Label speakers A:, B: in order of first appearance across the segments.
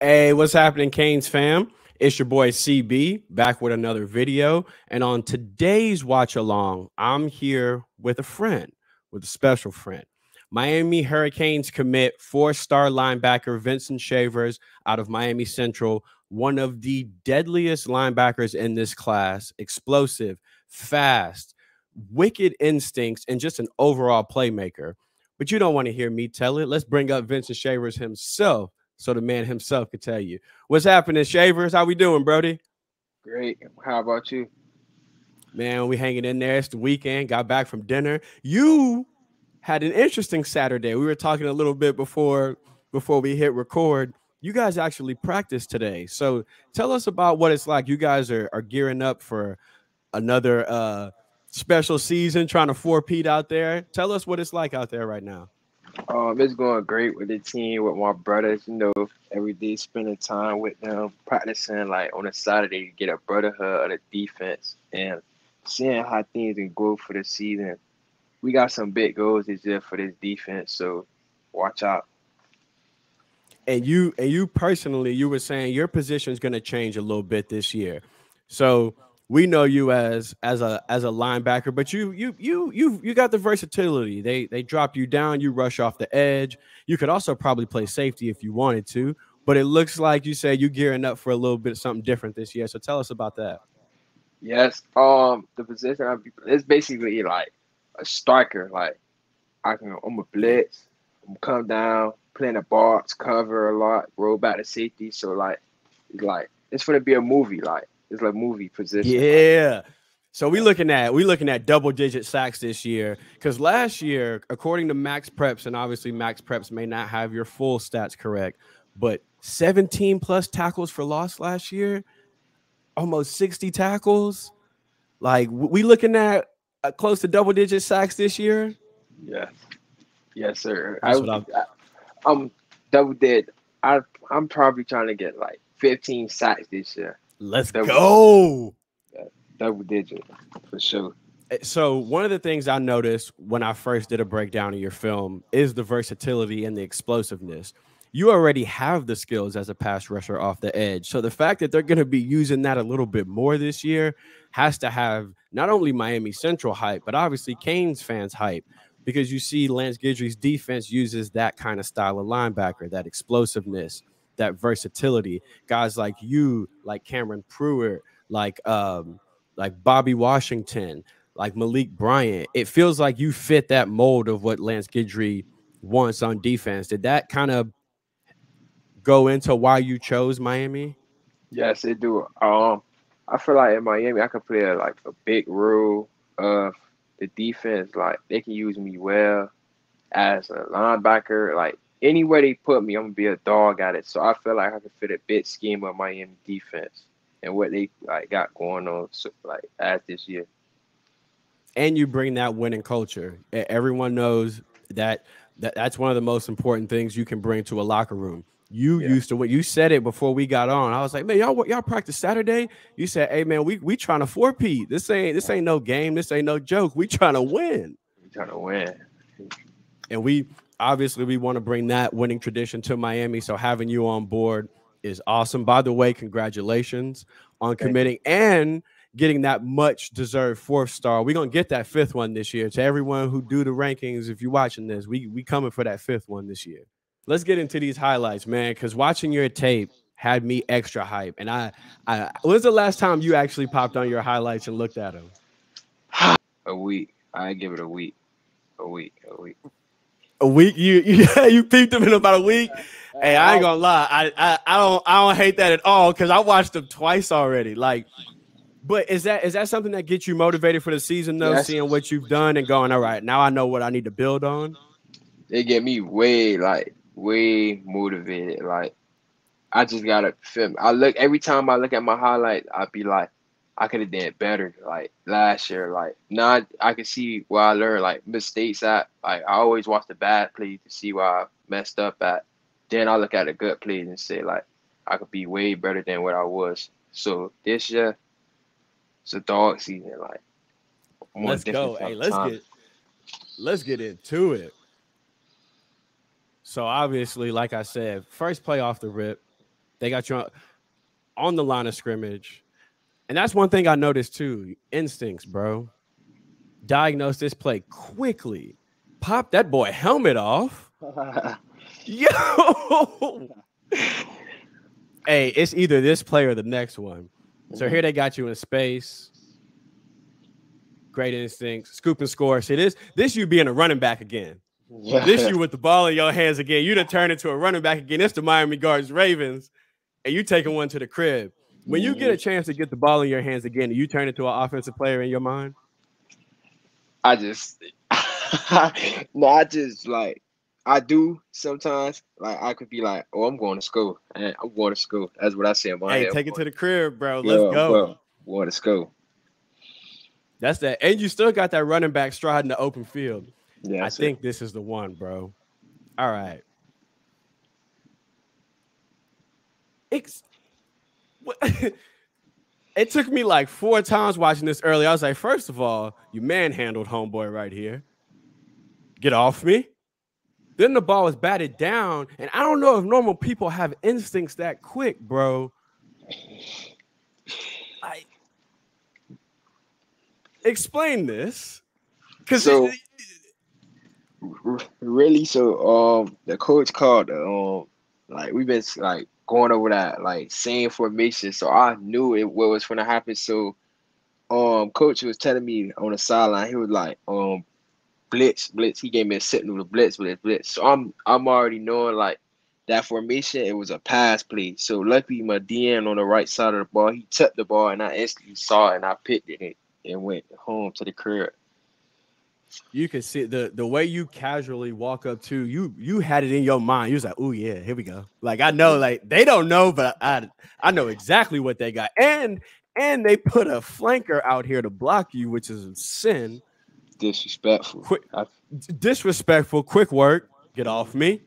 A: Hey, what's happening, Canes fam? It's your boy CB back with another video. And on today's watch along, I'm here with a friend, with a special friend. Miami Hurricanes commit four-star linebacker Vincent Shavers out of Miami Central, one of the deadliest linebackers in this class, explosive, fast, wicked instincts, and just an overall playmaker. But you don't want to hear me tell it. Let's bring up Vincent Shavers himself so the man himself could tell you. What's happening, Shavers? How we doing, Brody?
B: Great. How about you?
A: Man, we hanging in there. It's the weekend. Got back from dinner. You had an interesting Saturday. We were talking a little bit before we hit record. You guys actually practiced today. So tell us about what it's like. You guys are gearing up for another special season, trying to four-peat out there. Tell us what it's like out there right now.
B: It's going great with the team, with my brothers. Every day spending time with them, practicing like on a Saturday to get a brotherhood of the defense and seeing how things can go for the season. We got some big goals this year for this defense, so watch out.
A: And you personally, you were saying your position is going to change a little bit this year. So we know you as a linebacker, but you got the versatility. They drop you down, you rush off the edge. You could also probably play safety if you wanted to, but it looks like you said you gearing up for a little bit of something different this year. So tell us about that.
B: Yes. The position it's basically like a striker. Like I'm a blitz, I'm come down, playing the box, cover a lot, roll back to safety. So like it's gonna be a movie. Like it's like movie position. Like
A: Yeah. So we looking at double digit sacks this year because last year, according to Max Preps, and obviously Max Preps may not have your full stats correct, but 17 plus tackles for loss last year, almost 60 tackles. Like we looking at close to double digit sacks this year.
B: yes, yes, sir.
A: That's what I'm.
B: I'm double did. I'm probably trying to get like 15 sacks this year.
A: Let's
B: Double
A: go.
B: yeah, double digit for sure.
A: So one of the things I noticed when I first did a breakdown of your film is the versatility and the explosiveness. You already have the skills as a pass rusher off the edge. So the fact that they're going to be using that a little bit more this year has to have not only Miami Central hype, but obviously Canes fans hype because you see Lance Guidry's defense uses that kind of style of linebacker, that explosiveness, that versatility. Guys like you, like Cameron Pruitt, like Bobby Washington, like Malik Bryant. It feels like you fit that mold of what Lance Guidry wants on defense. Did that kind of go into why you chose Miami?
B: Yes, it do. I feel like in Miami I could play like a big role of the defense. Like they can use me well as a linebacker. Like anywhere they put me, I'm gonna be a dog at it. So I feel like I could fit a big scheme of Miami defense and what they like got going on so, like as this year.
A: And you bring that winning culture. Everyone knows that's one of the most important things you can bring to a locker room. You
B: Yeah,
A: used to what you said it before we got on. I was like, man, y'all practice Saturday. You said, hey man, we trying to four-peat. This ain't no game. This ain't no joke. We trying to win.
B: we trying to win.
A: And we obviously we want to bring that winning tradition to Miami. So having you on board is awesome. By the way, congratulations on
B: Thank you.
A: committing and getting that much deserved fourth star. We're gonna get that fifth one this year. To everyone who do the rankings, if you're watching this, we coming for that fifth one this year. Let's get into these highlights, man, because watching your tape had me extra hype. And I when's the last time you actually popped on your highlights and looked at them?
B: A week. I give it a week. A week. A week.
A: A week? You peeped them in about a week? Hey, I ain't
B: I,
A: gonna lie. I don't hate that at all because I watched them twice already. Like, but is that something that gets you motivated for the season though?
B: yes,
A: Seeing what you've done and going, all right, now I know what I need to build on.
B: they get me way motivated. Like I just gotta film. I look every time I look at my highlight, I be like, I could have done better. Like last year, like now I can see where I learned like mistakes at. Like I always watch the bad plays to see where I messed up at. Then I look at the good plays and say like I could be way better than what I was. So this year it's a dog season. Like I'm on a
A: Let's
B: different
A: go.
B: type
A: Hey,
B: of
A: let's
B: time.
A: get into it. So obviously, like I said, first play off the rip. They got you on the line of scrimmage. And that's one thing I noticed too. Instincts, bro. Diagnose this play quickly. Pop that boy helmet off. Yo. Hey, it's either this play or the next one. So here they got you in space. Great instincts. Scoop and score. See, this you being a running back again. Yeah. This you with the ball in your hands again. You done turned into a running back again. It's the Miami Gardens Ravens. And you taking one to the crib. When you get a chance to get the ball in your hands again, do you turn into an offensive player in your mind?
B: I just like, I do sometimes. Like, I could be like, oh, I'm going to school. And I'm going to school. That's what I say in my head.
A: Hey, take it to the crib, bro. Let's go.
B: Bro, going to school.
A: That's that. And you still got that running back striding the open field.
B: Yeah,
A: I think this is the one, bro. All right. It took me like 4 times watching this early. I was like, first of all, you manhandled homeboy right here. Get off me. Then the ball was batted down. And I don't know if normal people have instincts that quick, bro. Explain this. Because
B: really, the coach called like, we've been like going over that like same formation, so I knew what was going to happen. So coach was telling me on the sideline, he was like, blitz. He gave me a signal to blitz. So I'm already knowing like that formation. It was a pass play. So luckily my DN on the right side of the ball, he took the ball and I instantly saw it and I picked it and went home to the crib.
A: You can see the way you casually walk up to you had it in your mind. You was like, oh yeah, here we go. Like, I know, like, they don't know, but I know exactly what they got. And they put a flanker out here to block you, which is a sin.
B: Disrespectful.
A: Disrespectful, quick work, get off me.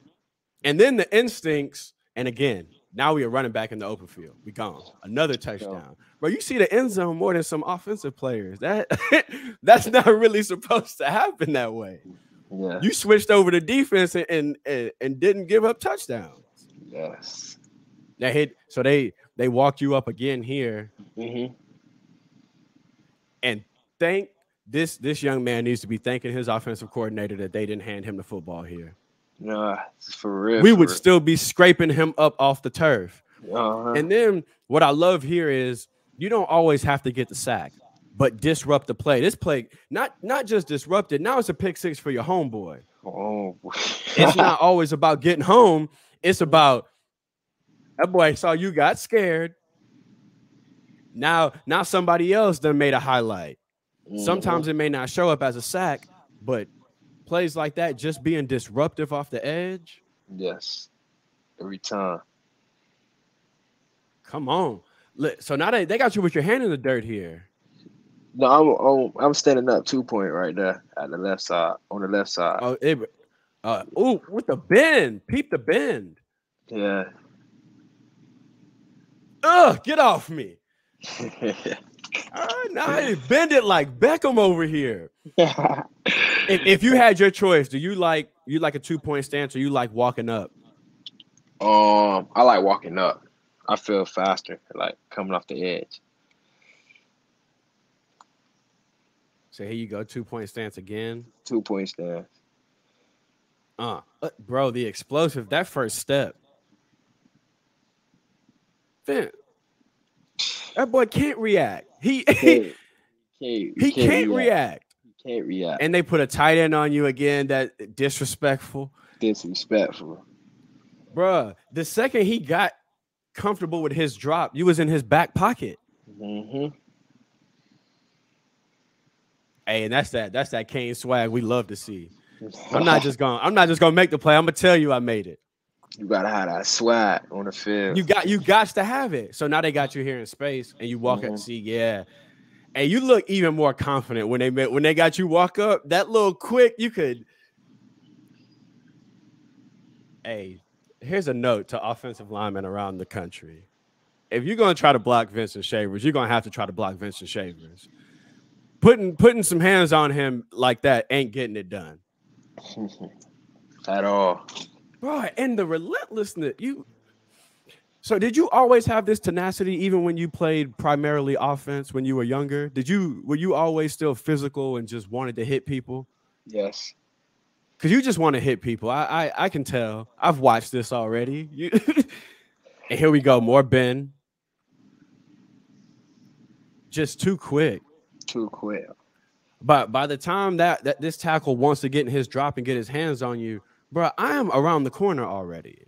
A: And then the instincts, and again, now we are running back in the open field. We gone. Another touchdown. Bro, you see the end zone more than some offensive players. That's not really supposed to happen that way.
B: Yeah.
A: You switched over to defense and didn't give up touchdowns.
B: Yes.
A: So they walked you up again here.
B: Mm-hmm.
A: And this young man needs to be thanking his offensive coordinator that they didn't hand him the football here.
B: Nah, for real.
A: We would still be scraping him up off the turf.
B: Uh-huh.
A: And then what I love here is you don't always have to get the sack, but disrupt the play. This play, not just disrupted. Now it's a pick six for your homeboy.
B: Oh,
A: it's not always about getting home. It's about that boy saw you got scared. Now somebody else done made a highlight. Mm-hmm. Sometimes it may not show up as a sack, but plays like that, just being disruptive off the edge.
B: Yes, every time.
A: Come on. So now they got you with your hand in the dirt here.
B: No, I'm standing up 2-point right there at the left side, on the left side.
A: Oh, with the bend. Peep the bend.
B: Yeah.
A: Get off me. Now bend it like Beckham over here. If you had your choice, do you like a 2-point stance or you like walking up?
B: I like walking up. I feel faster, like coming off the edge.
A: So here you go, 2-point stance again.
B: 2-point stance.
A: Bro, the explosive, that first step. That boy can't react. He can't react.
B: He can't react.
A: And they put a tight end on you again. That disrespectful. Bruh, the second he got comfortable with his drop, you was in his back pocket.
B: Mm-hmm.
A: Hey, and that's that Kane swag we love to see. I'm not just gonna make the play. I'm gonna tell you I made it.
B: You gotta have that swag on the field.
A: You got to have it. So now they got you here in space, and you walk up and see, yeah. And you look even more confident when they got you walk up. That little quick, you could. Hey, here's a note to offensive linemen around the country. If you're gonna try to block Vincent Shavers, you're gonna have to try to block Vincent Shavers. Putting some hands on him like that ain't getting it done.
B: At all.
A: Bro, and the relentlessness, So did you always have this tenacity even when you played primarily offense when you were younger? Were you always still physical and just wanted to hit people?
B: Yes.
A: Because you just want to hit people. I can tell. I've watched this already. And here we go. More Ben. Just too quick.
B: Too quick.
A: But by the time that this tackle wants to get in his drop and get his hands on you, bro, I am around the corner already.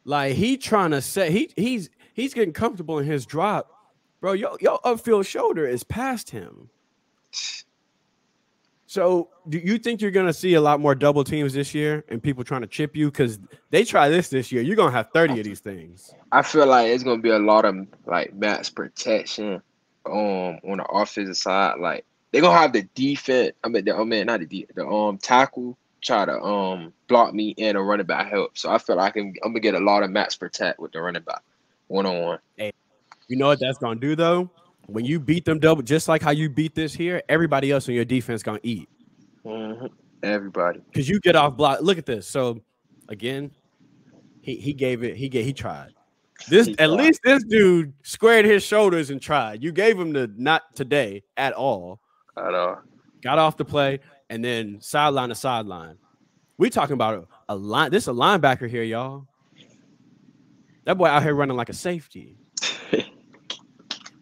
A: Like he trying to set he's getting comfortable in his drop. Bro, your upfield shoulder is past him. So do you think you're gonna see a lot more double teams this year and people trying to chip you? Because they try this year. You're gonna have 30 of these things.
B: I feel like it's gonna be a lot of like max protection on the offensive side. Like they're gonna have the defense. Not the tackle try to block me and a running back help. So I feel like I'm gonna get a lot of max protect with the running back one on one.
A: Hey, you know what that's gonna do though? When you beat them double, just like how you beat this here, everybody else on your defense gonna eat.
B: Mm-hmm. Everybody,
A: because you get off block. Look at this. So again, he gave it. He tried. This at least this dude squared his shoulders and tried. You gave him the not today at all.
B: At all.
A: Got off the play and then sideline to sideline. We talking about a line. This is a linebacker here, y'all. That boy out here running like a safety.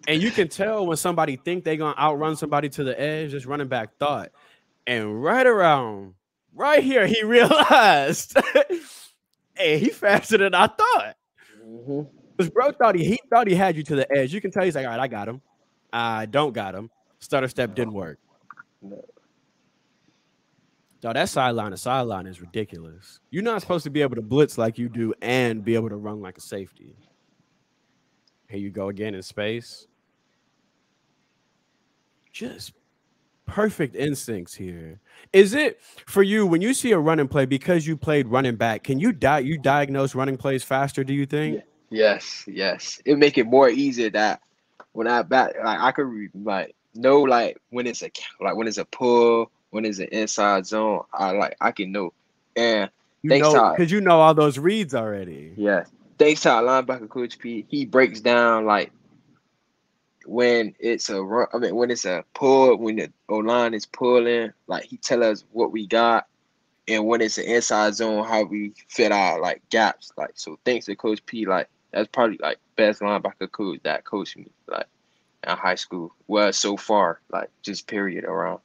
A: And you can tell when somebody think they're gonna outrun somebody to the edge, this running back thought. And right here, he realized, hey, he faster than I thought. Because bro thought he had you to the edge. You can tell he's like, all right, I got him. I don't got him. Stutter step didn't work. No. So that sideline to sideline is ridiculous. You're not supposed to be able to blitz like you do and be able to run like a safety. Here you go again in space. Just perfect instincts here. Is it for you when you see a running play because you played running back? Can you diagnose running plays faster? Do you think?
B: Yes. It make it more easier that when I back, like I could know like when it's a pull, when it's an inside zone. I can know, and
A: because you know all those reads already.
B: Yeah, thanks to our linebacker coach P, he breaks down like when it's a run, when it's a pull, when the O-line is pulling, like he tell us what we got, and when it's an inside zone, how we fit our like gaps. Like so, thanks to Coach P, like that's probably like best linebacker coach that coached me like in high school. Well, so far, like just period around.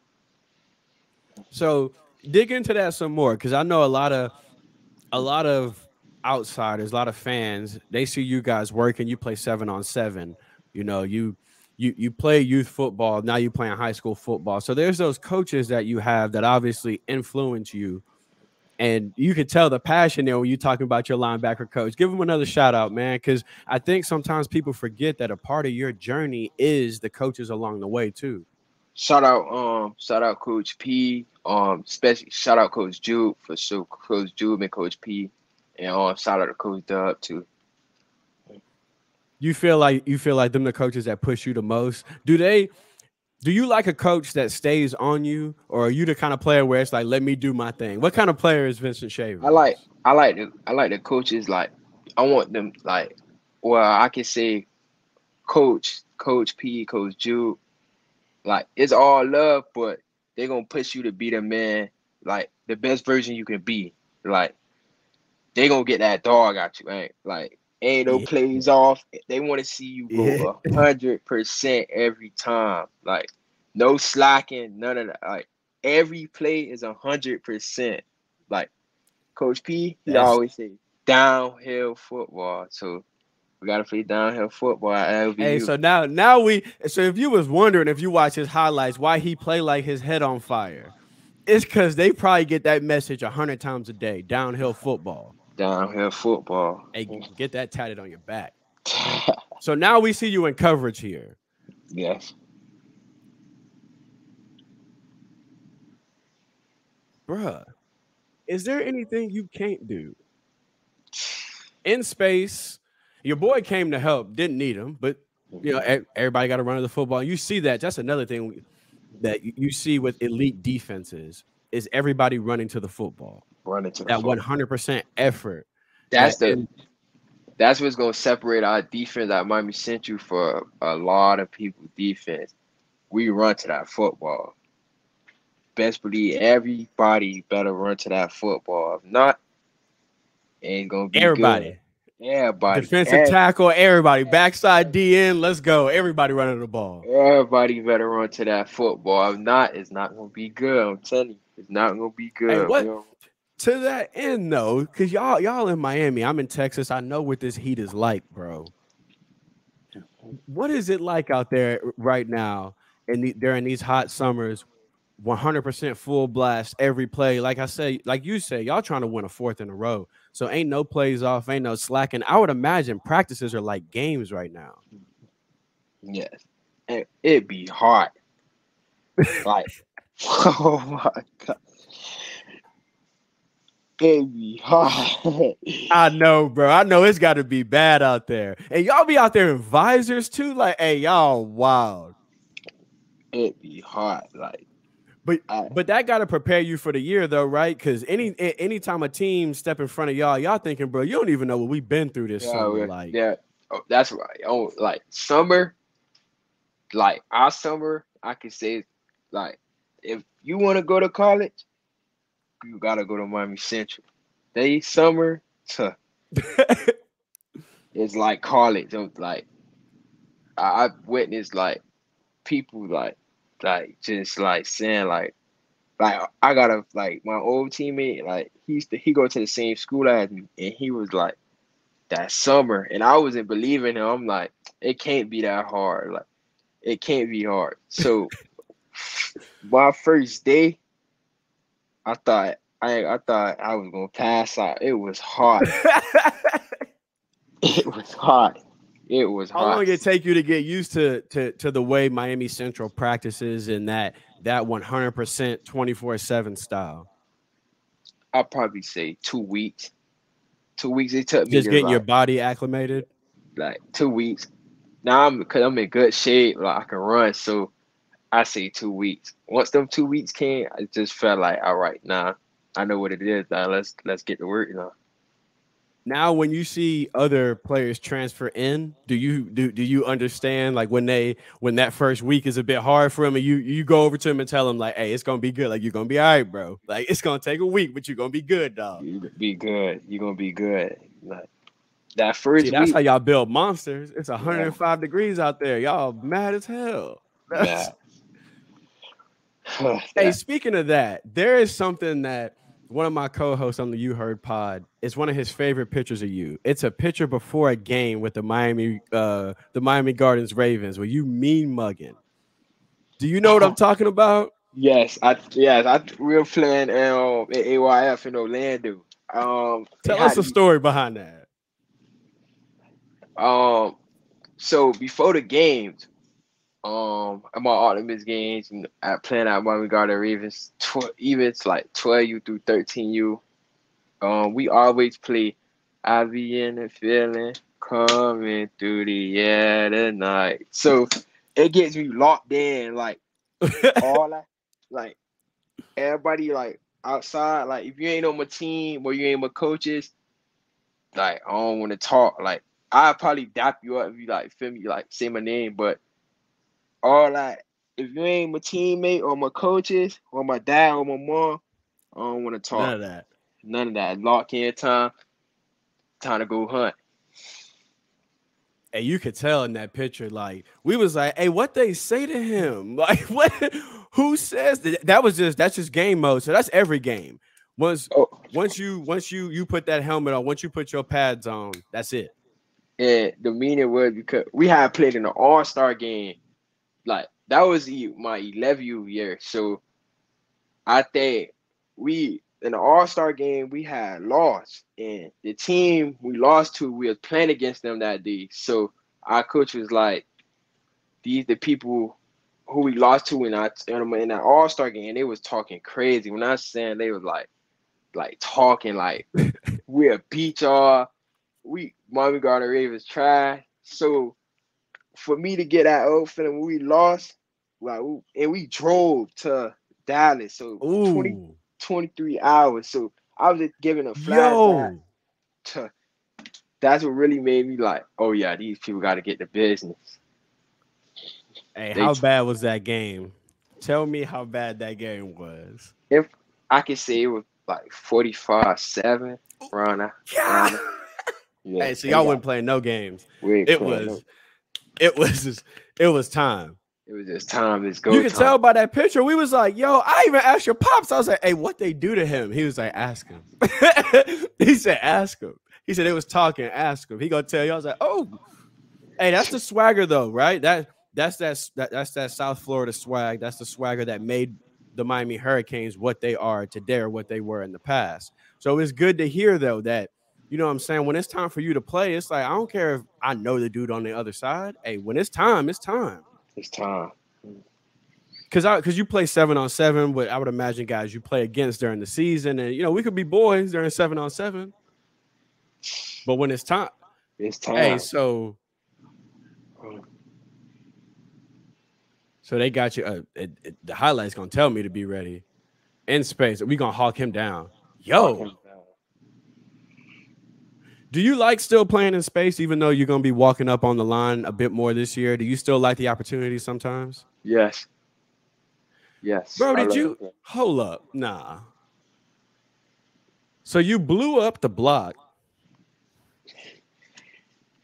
A: So dig into that some more, because I know a lot of outsiders, a lot of fans, they see you guys working. You play 7-on-7. You know, you play youth football. Now you playing high school football. So there's those coaches that you have that obviously influence you. And you can tell the passion there when you're talking about your linebacker coach. Give him another shout out, man, because I think sometimes people forget that a part of your journey is the coaches along the way too.
B: Shout out Coach P. Especially shout out Coach Jude for sure. Coach Jude and Coach P. And shout out to Coach Dub too.
A: You feel like them the coaches that push you the most? Do you like a coach that stays on you, or are you the kind of player where it's like, let me do my thing? What kind of player is Vincent Shavers?
B: I like the coaches, like I want them like, well, I can say Coach P, Coach Jude, like it's all love, but they're gonna push you to be the man, like the best version you can be. Like they gonna get that dog out you, ain't no plays off. They want to see you go 100% every time. Like no slacking, none of that. Like every play is 100%. Like Coach P, he always say downhill football. So we gotta play downhill football at LBU.
A: Hey, so if you was wondering, if you watch his highlights, why he play like his head on fire, it's because they probably get that message 100 times a day. Downhill football.
B: Downhill football.
A: Hey, get that tatted on your back. So now we see you in coverage here.
B: Yes.
A: Bruh, is there anything you can't do? In space, your boy came to help, didn't need him, but you know, everybody got to run to the football. You see that. That's another thing that you see with elite defenses is everybody running to the football. That 100% effort.
B: That's the that's what's gonna separate our defense at Miami Central for a lot of people defense. We run to that football. Best believe everybody better run to that football. If not, ain't gonna be good.
A: Everybody.
B: Everybody,
A: Defensive tackle, everybody. Backside DN, let's go. Everybody running the ball.
B: everybody better run to that football. If not, it's not gonna be good. I'm telling you, it's not gonna be
A: Hey,
B: good.
A: what to that end though? Because y'all in Miami, I'm in Texas. I know what this heat is like, bro. What is it like out there right now during these hot summers? 100% full blast every play. Like I say, like you say, y'all trying to win a fourth in a row. So ain't no plays off, ain't no slacking. I would imagine practices are like games right now.
B: Yes, and it be hard. Like, oh my god, it be hard.
A: I know, bro. I know it's got to be bad out there. And y'all be out there in visors too. Like, hey, y'all wild.
B: It be hard. Like,
A: But
B: I,
A: but that got to prepare you for the year though, right? Because anytime a team step in front of y'all thinking, bro, you don't even know what we've been through this summer. Like,
B: yeah, oh, that's right. Oh, like summer, like our summer, I can say, like, if you want to go to college, you gotta go to Miami Central. They summer, it's like college. Like, I've witnessed like people like just like saying like I got a like my old teammate, like he go to the same school as me, and he was like that summer, and I wasn't believing him. I'm like, it can't be that hard. Like, it can't be hard. So my first day, I thought I was gonna pass out. It was hot. It was hot. It was
A: how long
B: hot.
A: did it take you to get used to the way Miami Central practices and that 100% 24/7 style?
B: I'll probably say 2 weeks. 2 weeks. It took me
A: Just
B: to
A: getting your body acclimated.
B: like 2 weeks. Now because I'm in good shape, like I can run. So I say 2 weeks. Once them 2 weeks came, I just felt like, all right, nah, I know what it is. Now let's get to work.
A: Now, when you see other players transfer in, do you understand like when that first week is a bit hard for them, and you go over to them and tell them like, hey, it's gonna be good. Like you're gonna be all right, bro. Like it's gonna take a week, but you're gonna be good, dog.
B: You be good. You're gonna be good. Like that
A: See,
B: first
A: that's how
B: week,
A: y'all build monsters. It's
B: yeah,
A: 105 degrees out there. Y'all mad as hell. That's
B: man.
A: Hey,
B: Yeah.
A: speaking of that, there is something that one of my co-hosts on the You Heard pod, it's one of his favorite pictures of you. It's a picture before a game with the Miami Gardens Ravens where you mean mugging. Do you know what I'm talking about?
B: Yes, we were playing at AYF in Orlando. It
A: Tell us
B: had
A: a story behind that.
B: um so before the games, at my Optimus games, and I playing at Miami Garden Ravens, events like 12U through 13U. We always play I be in the feeling coming through the air tonight. So it gets me locked in, like all that, like everybody like outside, like if you ain't on my team or you ain't my coaches, like I don't want to talk. Like I probably dap you up if you like feel me, like say my name, but all that if you ain't my teammate or my coaches or my dad or my mom, I don't want to
A: None
B: talk.
A: of that.
B: None of that. Lock in time, time to go hunt.
A: And you could tell in that picture, like we was like, "Hey, what they say to him? Like, what? Who says that?" That's just game mode. So that's every game. Once
B: Oh,
A: once you put that helmet on, once you put your pads on, that's it.
B: and the meaning was because we had played in an All-Star game. Like that was my 11th year. So I think we in the All-Star game we had lost, and the team we lost to, we was playing against them that day. So our coach was like, "These the people who we lost to in that All-Star game." They was talking crazy. When I was saying they was like talking like we'll beat y'all. We Miami Garden Ravens trash. So for me to get that old feeling when we lost, like, and we drove to Dallas, so 20
A: Ooh,
B: 23 hours. So I was just giving a flashback
A: yo,
B: to that's what really made me like, oh yeah, these people got to get the business.
A: Hey,
B: They
A: how bad was that game? Tell me how bad that game was.
B: if I could say it was like 45-7 around that,
A: Yeah.
B: around that. Yeah,
A: Hey, so
B: they
A: y'all
B: got
A: wasn't playing no games.
B: we ain't
A: It
B: playing. No,
A: was, it was, it was time.
B: it was just time. It's
A: You
B: go
A: could
B: time.
A: tell by that picture. We was like, yo, I even asked your pops. I was like, hey, what they do to him? He was like, ask him. He said, ask him. He said, it was talking, ask him. He gonna tell you. I was like, oh, hey, that's the swagger though, right? That's that South Florida swag. That's the swagger that made the Miami Hurricanes what they are today or what they were in the past. So it's good to hear though that you know what I'm saying. When it's time for you to play, it's like I don't care if I know the dude on the other side. Hey, when it's time, it's time.
B: It's time.
A: Because you play 7-on-7, but I would imagine guys you play against during the season, and you know we could be boys during 7-on-7. But when it's time,
B: It's
A: hey,
B: time.
A: so they got you. The highlight's gonna tell me to be ready in space. We gonna hawk him down.
B: Hawk
A: Yo,
B: him down.
A: do you like still playing in space, even though you're gonna be walking up on the line a bit more this year? Do you still like the opportunity sometimes?
B: Yes. Yes.
A: Bro,
B: I
A: did
B: love
A: you
B: it.
A: hold up? Nah. So you blew up the block.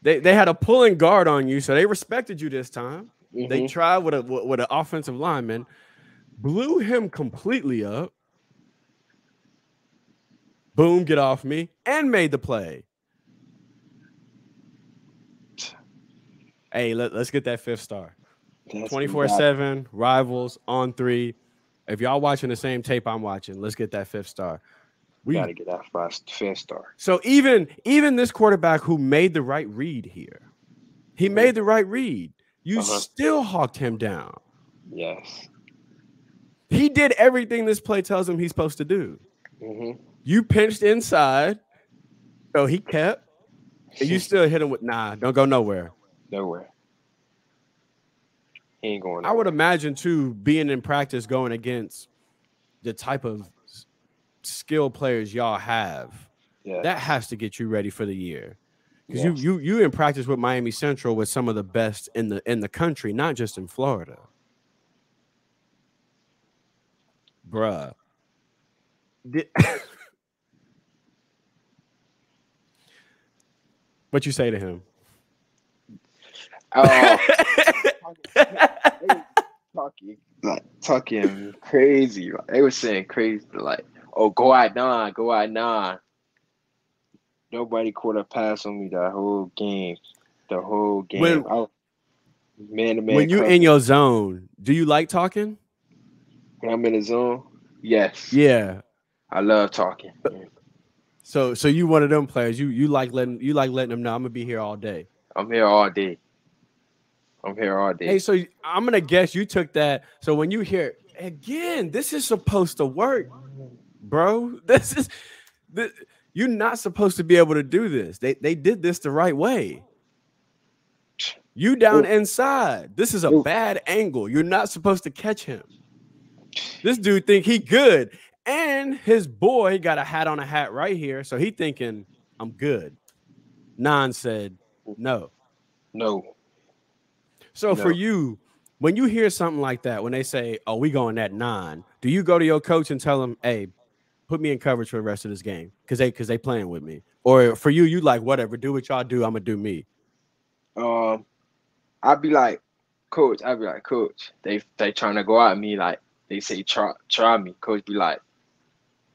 A: They had a pulling guard on you, so they respected you this time. They
B: Mhm.
A: tried with an offensive lineman, blew him completely up. Boom, get off me, and made the play. Hey, let's get that 5th star.
B: We got
A: 24/7, rivals on 3. If y'all watching the same tape I'm watching, let's get that 5th star.
B: gotta get that fast fast star.
A: So even this quarterback who made the right read here, he made the right read. You
B: Uh-huh.
A: still hawked him down.
B: Yes.
A: He did everything this play tells him he's supposed to do.
B: Mhm.
A: You pinched inside, so he kept, and you still hit him with don't go nowhere.
B: Nowhere. He ain't going
A: I would
B: nowhere.
A: imagine too, being in practice going against the type of skill players y'all have, that
B: Yes.
A: has to get you ready for the year. Because
B: Yes.
A: you in practice with Miami Central with some of the best in the country, not just in Florida. Bruh. What you say to him?
B: Oh, they was talking crazy. Like, they were saying crazy like, "Oh, go out nine, go out nine." Nobody caught a pass on me the whole game. The whole game.
A: when
B: I was man to man
A: when you in
B: coverage.
A: your zone, do you like talking?
B: When I'm in the zone, yes,
A: Yeah.
B: I love talking.
A: So you one of them players. You like letting them know I'm gonna be here all day.
B: I'm here all day. I'm here all
A: Hey,
B: day.
A: so I'm gonna guess you took that. So when you hear again, this is supposed to work, bro. This, you're not supposed to be able to do this. They did this the right way. You down
B: It,
A: inside. This is a
B: it,
A: bad angle. You're not supposed to catch him. This dude think he good, and his boy got a hat on a hat right here, so he thinking I'm good. Nan said no.
B: no,
A: So for
B: no.
A: you, when you hear something like that, when they say, "Oh, we going at 9," do you go to your coach and tell him, "Hey, put me in coverage for the rest of this game because they playing with me," or for you like whatever, do what y'all do, I'm gonna do me.
B: Um, I'd be like, coach. I'd be like, coach. They trying to go at me like they say try me. Coach be like,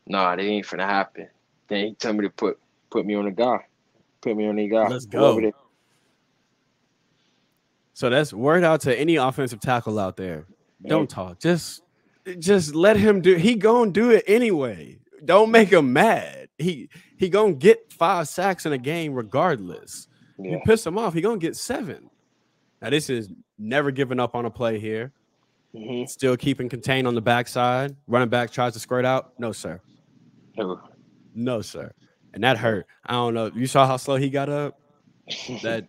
B: nah, they ain't finna happen. Then he tell me to put me on the guy. Put me on the guy.
A: Let's
B: Whoever
A: go.
B: they.
A: So that's word out to any offensive tackle out there.
B: Man,
A: Don't talk. Just let him do. He gonna do it anyway. Don't make him mad. He gonna get 5 sacks in a game regardless. You
B: yeah.
A: piss him off, he gonna get 7. Now this is never giving up on a play here.
B: Mhm.
A: Still keeping contained on the backside. Running back tries to squirt out. No, sir.
B: No.
A: No, sir. And that
B: No.
A: hurt. I don't know. You saw how slow he got up? That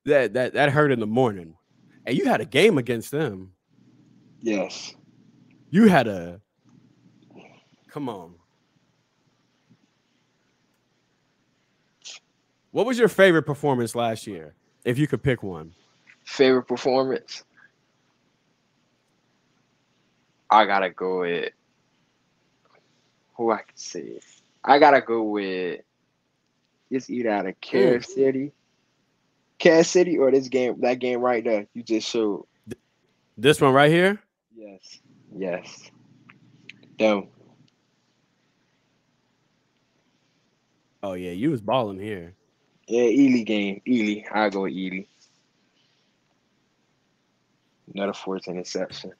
A: that hurt in the morning. And you had a game against them.
B: Yes.
A: You had a come on. What was your favorite performance last year, if you could pick one?
B: Favorite performance? I gotta go with who I can say. I gotta go with it's either out of
A: Mm.
B: Kansas City, or this game, that game right there you just showed.
A: This one right here.
B: Yes, yes, them.
A: Oh yeah, you was balling here.
B: Yeah, Ely game, Ely. I go with Ely. Another fourth interception.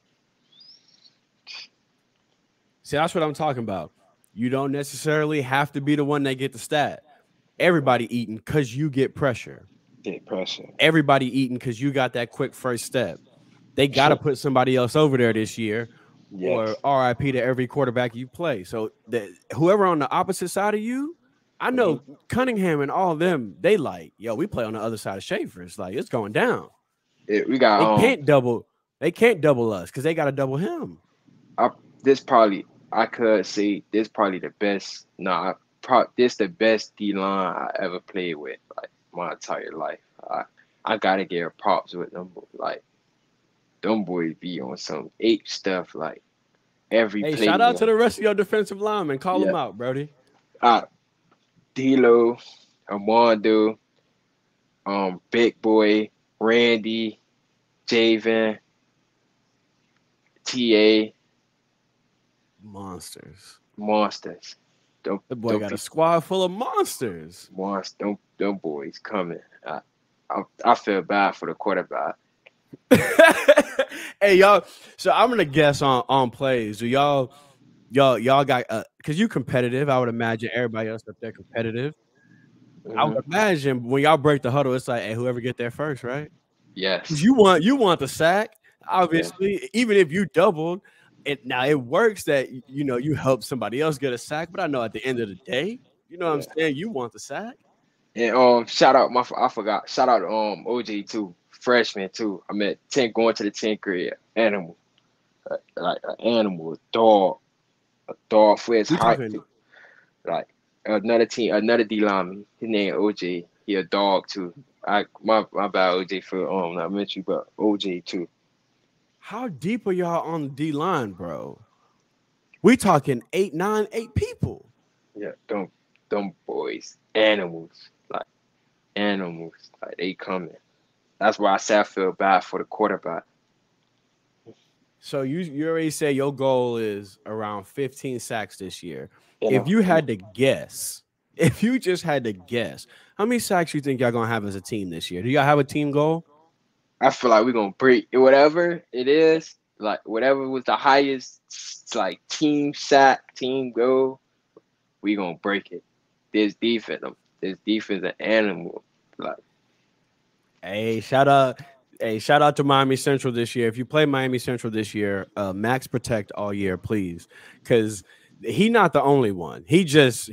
A: See, that's what I'm talking about. You don't necessarily have to be the one that get the stat. Everybody eating because you get pressure.
B: Get pressure.
A: Everybody eating because you got that quick first step. They got to put somebody else over there this year, or
B: Yes.
A: RIP to every quarterback you play. So whoever on the opposite side of you, I
B: Hmm.
A: know Cunningham and all of them, they like, yo, we play on the other side of Shavers. Like it's going down.
B: We got
A: They can't double. They can't double us because they got to double him.
B: I, this probably I could say this probably the best. Nah, this the best D line I ever played with, like my entire life. I gotta give props with them. Like them boys be on some ape stuff. Like every
A: Hey,
B: play,
A: shout out to the rest of your defensive linemen. Call them
B: yeah.
A: out, Brody.
B: D'Lo, Armando, Big Boy, Randy, Javen, Ta,
A: Monsters.
B: monsters.
A: The boy
B: Don't
A: got a
B: be
A: squad full of monsters.
B: monsters. Them boys coming. I feel bad for the quarterback.
A: Hey y'all, so I'm gonna guess on plays. Do y'all got because you competitive? I would imagine everybody else up there competitive. I would
B: Hmm.
A: imagine when y'all break the huddle, it's like, hey, whoever get there first, right? Because
B: Yes.
A: you want the sack,
B: Yeah.
A: obviously. Even if you doubled, it now it works that you know you help somebody else get a sack. But I know at the end of the day, you know what I'm
B: Yeah.
A: saying. You want the sack.
B: And shout out I forgot. Shout out to OJ too. Freshman too. I mean 10 going to the 10th grade. Animal. Like an animal, a dog for his
A: We
B: height
A: talking
B: too. Like another D lineman. His name OJ. He a dog too. My bad OJ for not mention you, but OJ too.
A: how deep are y'all on the D line, bro? We talking 8, 9, 8 people.
B: Yeah, them boys, animals, like animals, like they coming. That's why I say I feel bad for the quarterback.
A: So you already say your goal is around 15 sacks this year.
B: You
A: If
B: know,
A: you had to guess, if you just had to guess, how many sacks you think y'all gonna have as a team this year? Do y'all have a team goal?
B: I feel like we're gonna break whatever it is, like whatever was the highest, like team sack, team goal. We gonna break it. This defense, an animal. Like
A: Hey, shout out. Hey, shout out to Miami Central this year. If you play Miami Central this year, max protect all year, please, because he not the only one. He just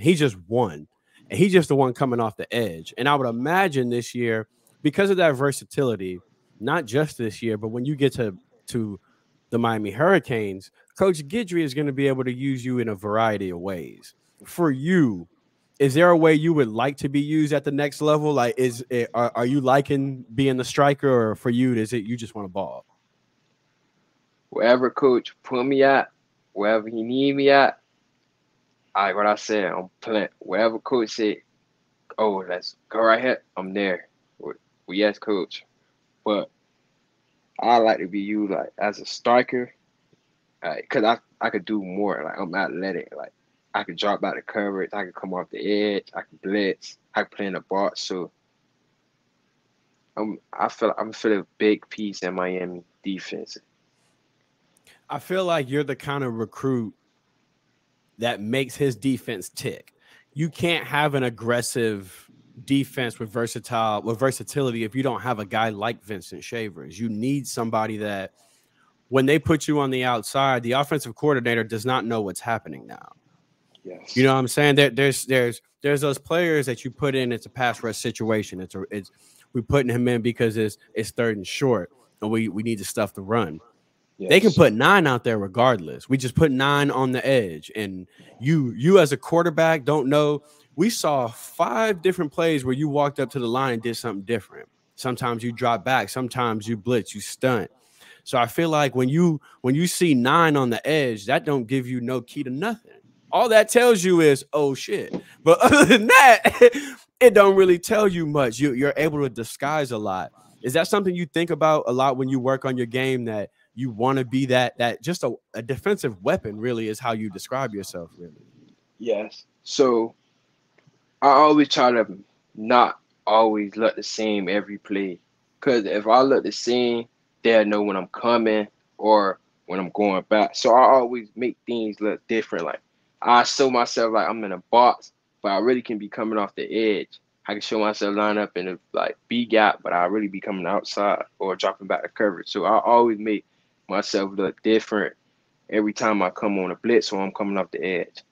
A: won, and he just the one coming off the edge. And I would imagine this year, because of that versatility, not just this year, but when you get to the Miami Hurricanes, Coach Guidry is going to be able to use you in a variety of ways. For you, is there a way you would like to be used at the next level? Like, are you liking being the striker, or for you, is it you just want to ball?
B: wherever coach put me at, wherever he need me at, what I said, I'm playing. Wherever coach said, oh, let's go right here, I'm there. Well, yes, coach. But I like to be used like as a striker, cause I could do more. Like I'm athletic. Like I could drop out the coverage. I could come off the edge. I could blitz. I could play in the box. So I'm feeling a big piece in Miami defense.
A: I feel like you're the kind of recruit that makes his defense tick. You can't have an aggressive defense with versatility if you don't have a guy like Vincent Shavers. You need somebody that when they put you on the outside, the offensive coordinator does not know what's happening now. You
B: Yes.
A: know what I'm saying? There's those players that you put in. It's a pass rush situation. It's we putting him in because it's third and short, and we need to stuff the run. They can
B: Yes.
A: put 9 out there regardless. We just put 9 on the edge, and you as a quarterback don't know we saw 5 different plays where you walked up to the line and did something different. Sometimes you drop back, sometimes you blitz, you stunt. So I feel like when you see 9 on the edge, that don't give you no key to nothing. All that tells you is, oh shit. But other than that, it don't really tell you much. You're able to disguise a lot. Is that something you think about a lot when you work on your game, that you want to be that just a defensive weapon, really is how you describe yourself, really?
B: Yes. So I always try to not always look the same every play. Cause if I look the same, they'll know when I'm coming or when I'm going back. So I always make things look different. Like I show myself like I'm in a box, but I really can be coming off the edge. I can show myself line up in a like B gap, but I really be coming outside or dropping back to coverage. So I always make myself look different every time I come on a blitz or I'm coming off the edge.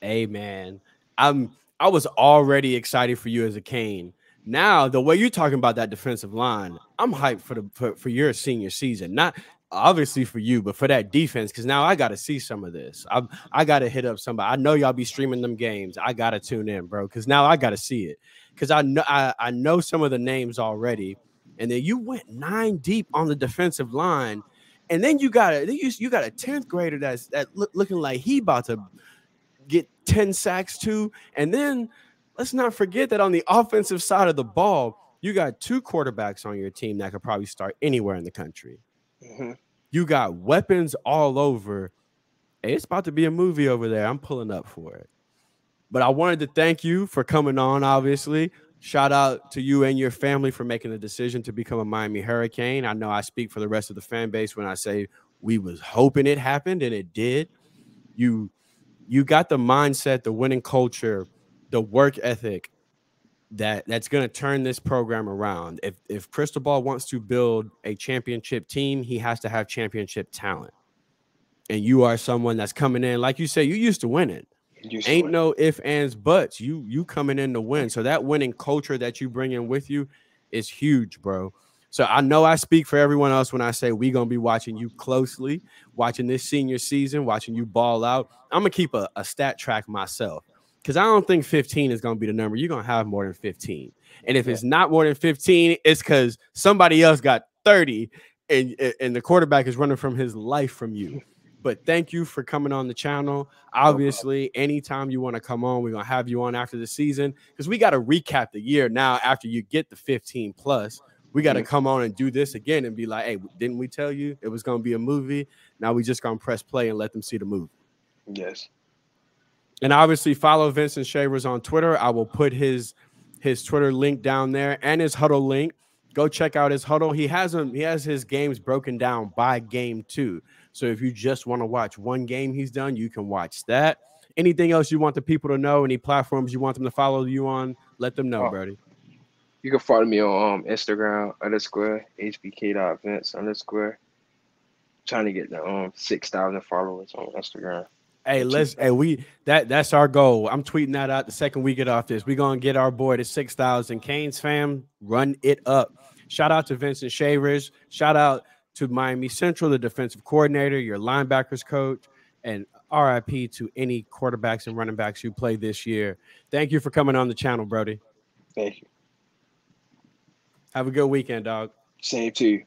A: Hey man, I was already excited for you as a Kane. Now the way you're talking about that defensive line, I'm hyped for your senior season. Not obviously for you, but for that defense. Because now I got to see some of this. I got to hit up somebody. I know y'all be streaming them games. I got to tune in, bro. Because now I got to see it. Because I know some of the names already. And then you went 9 deep on the defensive line, and then you got a 10th grader looking like he about to get 10 sacks too. And then let's not forget that on the offensive side of the ball, you got 2 quarterbacks on your team that could probably start anywhere in the country.
B: Hmm.
A: You got weapons all over. Hey, it's about to be a movie over there. I'm pulling up for it. But I wanted to thank you for coming on, obviously. Shout out to you and your family for making the decision to become a Miami Hurricane. I know I speak for the rest of the fan base when I say we was hoping it happened, and it did. You you got the mindset, the winning culture, the work ethic that's going to turn this program around. If Cristobal wants to build a championship team, he has to have championship talent. And you are someone that's coming in, like you say, you used to win it.
B: Used to
A: Ain't
B: it.
A: no if, ands, buts. You coming in to win. So that winning culture that you bring in with you is huge, bro. So I know I speak for everyone else when I say we gonna be watching you closely, watching this senior season, watching you ball out. I'm gonna keep a stat track myself because I don't think 15 is gonna be the number. You're gonna have more than 15, and if
B: Yeah.
A: it's not more than 15, it's because somebody else got 30, and the quarterback is running from his life from you. But thank you for coming on the channel.
B: No problem.
A: Obviously, anytime you want to come on, we're gonna have you on after the season because we got to recap the year now after you get the 15 plus. We got to
B: Hmm.
A: come on and do this again and be like, hey, didn't we tell you it was gonna be a movie? Now we just gonna press play and let them see the movie.
B: Yes.
A: And obviously follow Vincent Shavers on Twitter. I will put his Twitter link down there and his huddle link. Go check out his huddle. He has his games broken down by game too. So if you just want to watch one game he's done, you can watch that. Anything else you want the people to know? Any platforms you want them to follow you on? Let them know,
B: Oh,
A: Brody.
B: you can follow me on Instagram underscore hbk.vince underscore. Trying to get the 6,000 followers on Instagram
A: Hey,
B: and
A: let's hey we that's our goal. I'm tweeting that out the second we get off this. We're gonna get our boy to 6,000. Canes fam, run it up. Shout out to Vincent Shavers. Shout out to Miami Central, the defensive coordinator, your linebackers coach, and RIP to any quarterbacks and running backs you play this year. Thank you for coming on the channel, Brody.
B: Thank you.
A: Have a good weekend, dog.
B: Same to you.